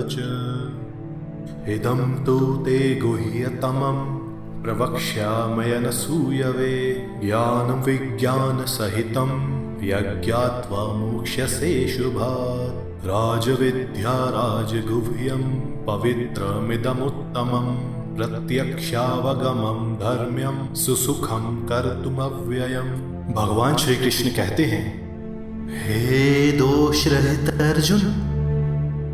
च। इदं तु ते गुह्यतमं प्रवक्ष्यामयनसूयवे ज्ञानं विज्ञानसहितं यज्ञात्वा मोक्ष्यसे शुभात्। राजविद्या राजगुह्यं पवित्रमिदमुत्तमं प्रत्यक्षावगमं धर्म्यं सुसुखं कर्तुमव्ययम्। भगवान श्री कृष्ण कहते हैं, हे दोष रहित अर्जुन,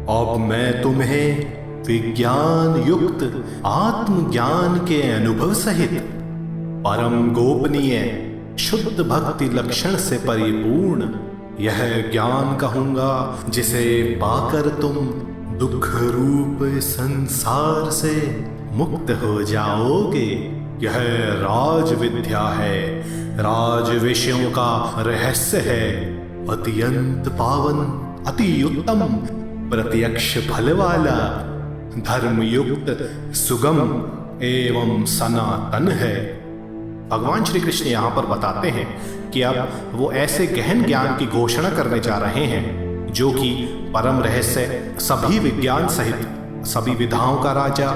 अब मैं तुम्हें विज्ञान युक्त आत्मज्ञान के अनुभव सहित परम गोपनीय शुद्ध भक्ति लक्षण से परिपूर्ण यह ज्ञान कहूंगा, जिसे पाकर तुम दुख रूप संसार से मुक्त हो जाओगे। यह राज विद्या है, राज विषयों का रहस्य है, अत्यंत पावन, अति उत्तम, प्रत्यक्ष फल वाला, धर्मयुक्त, सुगम एवं सनातन है। भगवान श्री कृष्ण यहाँ पर बताते हैं कि अब वो ऐसे गहन ज्ञान की घोषणा करने जा रहे हैं जो कि परम रहस्य, सभी विज्ञान सहित सभी विधाओं का राजा,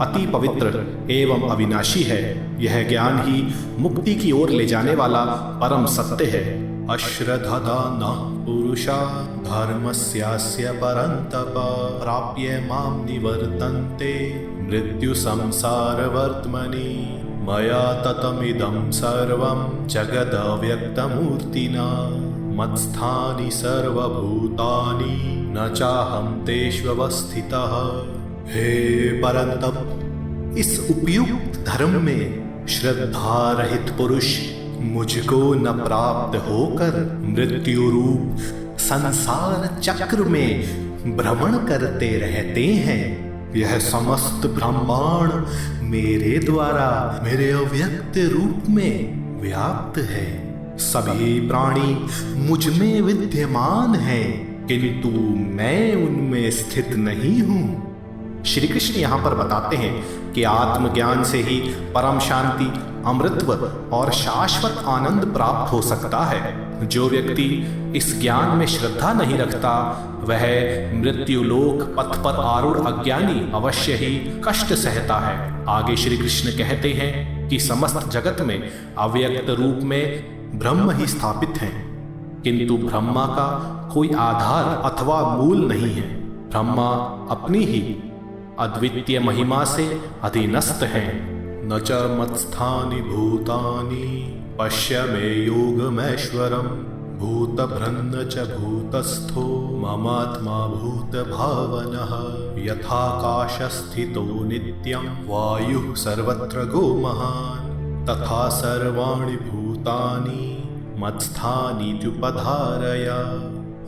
अति पवित्र एवं अविनाशी है। यह ज्ञान ही मुक्ति की ओर ले जाने वाला परम सत्य है। अश्रद्धदान पुरुषा धर्मस्यास्य परन्तप प्राप्य मां निवर्तन्ते मृत्यु संसार वर्त्मनि मया ततमिदं सर्वं जगदव्यक्तमूर्तिना मत्स्थानि सर्वभूतानि न चाहं तेष्वस्थितः। हे परन्तप, इस उपयुक्त धर्म में श्रद्धा रहित पुरुष मुझको न प्राप्त होकर मृत्यु रूप संसार चक्र में भ्रमण करते रहते हैं। यह समस्त ब्रह्मांड मेरे द्वारा मेरे अव्यक्त रूप में व्याप्त है। सभी प्राणी मुझ में विद्यमान हैं, किंतु मैं उनमें स्थित नहीं हूं। श्री कृष्ण यहाँ पर बताते हैं कि आत्मज्ञान से ही परम शांति, अमृतत्व और शाश्वत आनंद प्राप्त हो सकता है। जो व्यक्ति इस ज्ञान में श्रद्धा नहीं रखता, वह मृत्युलोक पथ पर आरूढ़ अज्ञानी अवश्य ही कष्ट सहता है। आगे श्री कृष्ण कहते हैं कि समस्त जगत में अव्यक्त रूप में ब्रह्म ही स्थापित हैं, किंतु ब्रह्मा का कोई आधार अथवा मूल नहीं है। ब्रह्मा अपनी ही अद्वितीय महिमा से अधीनस्थ हैं। न च मत्स्थानि भूतानि पश्य मे योगमैश्वरम् भूतभृन्न च भूतस्थो ममात्मा भूतभावनः यथाकाशस्थितो नित्यं वायुः सर्वत्र गो महान् तथा सर्वाणि भूतानि मत्स्थानीत्युपधारय।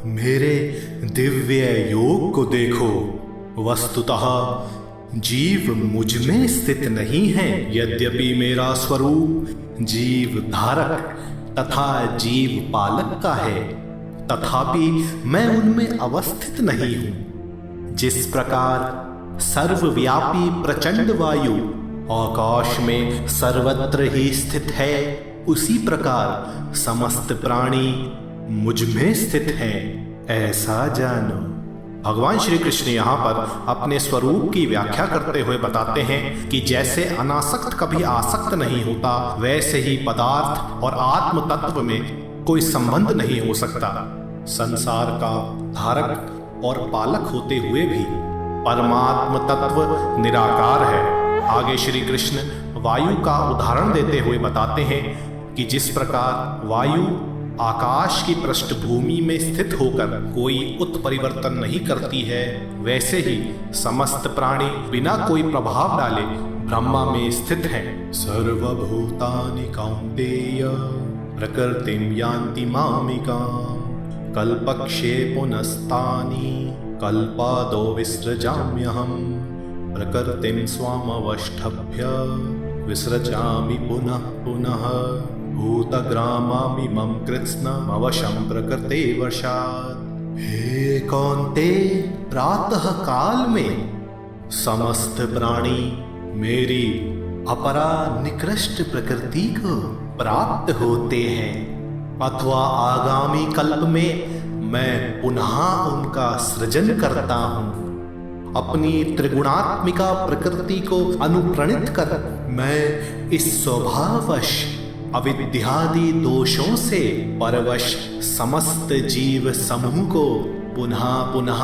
मेरे दिव्य योग को देखो, वस्तुतः जीव मुझ में स्थित नहीं है। यद्यपि मेरा स्वरूप जीव धारक तथा जीव पालक का है, तथापि मैं उनमें अवस्थित नहीं हूं। जिस प्रकार सर्वव्यापी प्रचंड वायु आकाश में सर्वत्र ही स्थित है, उसी प्रकार समस्त प्राणी मुझ में स्थित हैं, ऐसा जानो। भगवान श्री कृष्ण यहाँ पर अपने स्वरूप की व्याख्या करते हुए बताते हैं कि जैसे अनासक्त कभी आसक्त नहीं होता, वैसे ही पदार्थ और आत्म तत्व में कोई संबंध नहीं हो सकता। संसार का धारक और पालक होते हुए भी परमात्म तत्व निराकार है। आगे श्री कृष्ण वायु का उदाहरण देते हुए बताते हैं कि जिस प्रकार वायु आकाश की पृष्ठभूमि में स्थित होकर कोई उत्परिवर्तन नहीं करती है, वैसे ही समस्त प्राणी बिना कोई प्रभाव डाले ब्रह्मा में स्थित हैं। सर्वभूतानि कौन्तेय प्रकृतिं यान्ति मामिकाम् कल्पक्षये पुनस्तानि कल्पादो विसृजाम्यहम् प्रकृतिं स्वामवष्टभ्य विसृजामि पुनः पुनः भूतग्रामामिमं कृत्स्नमवशं प्रकृते वशात्। हे कौन्तेय, प्रातः काल में समस्त प्राणी मेरी अपरा निकृष्ट प्रकृति को प्राप्त होते हैं, अथवा आगामी कल्प में मैं पुनः उनका सृजन करता हूँ। अपनी त्रिगुणात्मिका प्रकृति को अनुप्रणित कर मैं इस स्वभाववश अविद्यादि दोषों से परवश समस्त जीव समूह को पुनः पुनः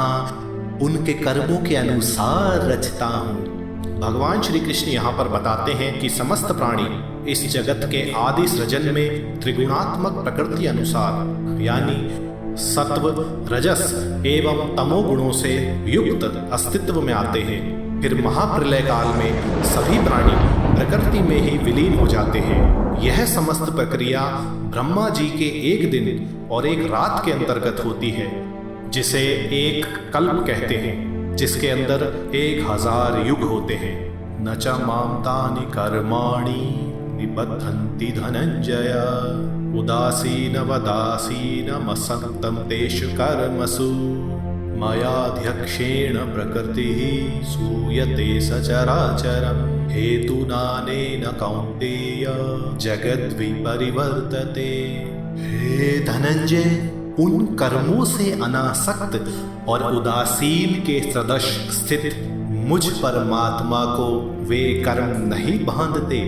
उनके कर्मों के अनुसार रचता हूँ। भगवान श्री कृष्ण यहाँ पर बताते हैं कि समस्त प्राणी इस जगत के आदि सृजन में त्रिगुणात्मक प्रकृति अनुसार यानी सत्व, रजस एवं तमो गुणों से युक्त अस्तित्व में आते हैं। फिर महाप्रलय काल में सभी प्राणी प्रकृति में ही विलीन हो जाते हैं। यह समस्त प्रक्रिया ब्रह्मा जी के एक दिन और एक रात के अंतर्गत होती है, जिसे एक कल्प कहते हैं, जिसके अंदर 1000 युग होते हैं। न च मां तानि कर्माणि निबद्धन्ति धनंजय उदासीनवदासीनमसक्तं तेषु कर्मसु मयाध्यक्षेण प्रकृतिः सूयते सचराचरम् हेतुनानेन कौन्तेय जगद्विपरिवर्तते। हे धनंजय, उन कर्मों से अनासक्त और उदासीन के सदृश स्थित मुझ परमात्मा को वे कर्म नहीं बांधते।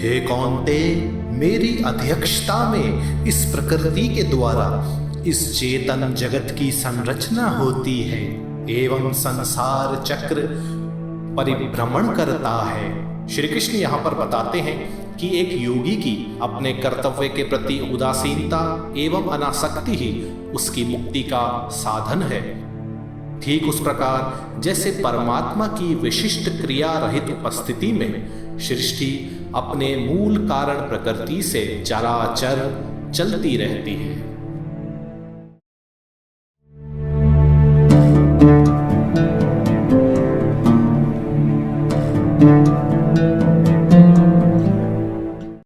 हे कौन्तेय, मेरी अध्यक्षता में इस प्रकृति के द्वारा इस चेतन जगत की संरचना होती है एवं संसार चक्र परिभ्रमण करता है। श्री कृष्ण यहाँ पर बताते हैं कि एक योगी की अपने कर्तव्य के प्रति उदासीनता एवं अनासक्ति ही उसकी मुक्ति का साधन है। ठीक उस प्रकार जैसे परमात्मा की विशिष्ट क्रिया रहित उपस्थिति में सृष्टि अपने मूल कारण प्रकृति से चराचर चलती रहती है।